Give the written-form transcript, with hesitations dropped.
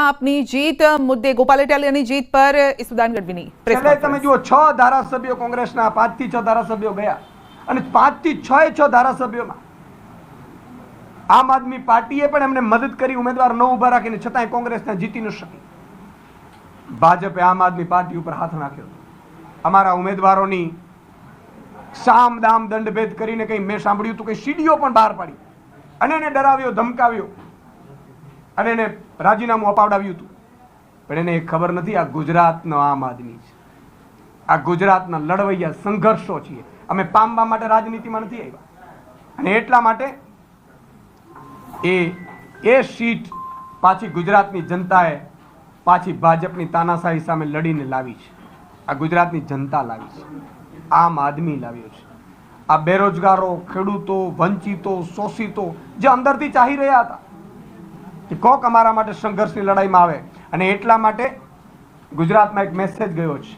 આપની જીત મુદ્દે ગોપાલ ઇટાલિયાની જીત પર ઈસુદાન ગઢવીની પ્રેસ એટલે તમે કોન્ફરન્સ। જુઓ 6 ધારાસભ્યો કોંગ્રેસના 5 થી 6 ધારાસભ્યો ગયા અને 5 થી 6 ધારાસભ્યોમાં આમ આદમી પાર્ટીએ પણ એમને મદદ કરી, ઉમેદવાર ન ઉભા રાખીને, છતાંય કોંગ્રેસને જીતી ન શકી। ભાજપે આમ આદમી પાર્ટી ઉપર હાથ નાખ્યો, અમારા ઉમેદવારોની સામ દામ દંડભેદ કરીને કંઈ મેં સાંભળ્યું હતું કે સીડીઓ પણ બહાર પાડી અને એને ડરાવ્યો, ધમકાવ્યો અને એને રાજીનામું અપાવડાવ્યું હતું, પણ એને ખબર નથી આ ગુજરાતનો આમ આદમી છે, આ ગુજરાતના લડવૈયા સંઘર્ષો છીએ, અમે પામવા માટે રાજનીતિમાં નથી આવ્યા। અને એટલા માટે એ સીટ પાછી ગુજરાતની જનતાએ પાછી ભાજપની તાનાશાહી સામે લડીને લાવી છે, આ ગુજરાતની જનતા લાવી છે, આમ આદમી લાવ્યો છે। આ બેરોજગારો, ખેડૂતો, વંચિતો, શોષિતો જે અંદરથી ચાહી રહ્યા હતા કે કોક અમારા માટે સંઘર્ષની લડાઈમાં આવે, અને એટલા માટે ગુજરાતમાં એક મેસેજ ગયો છે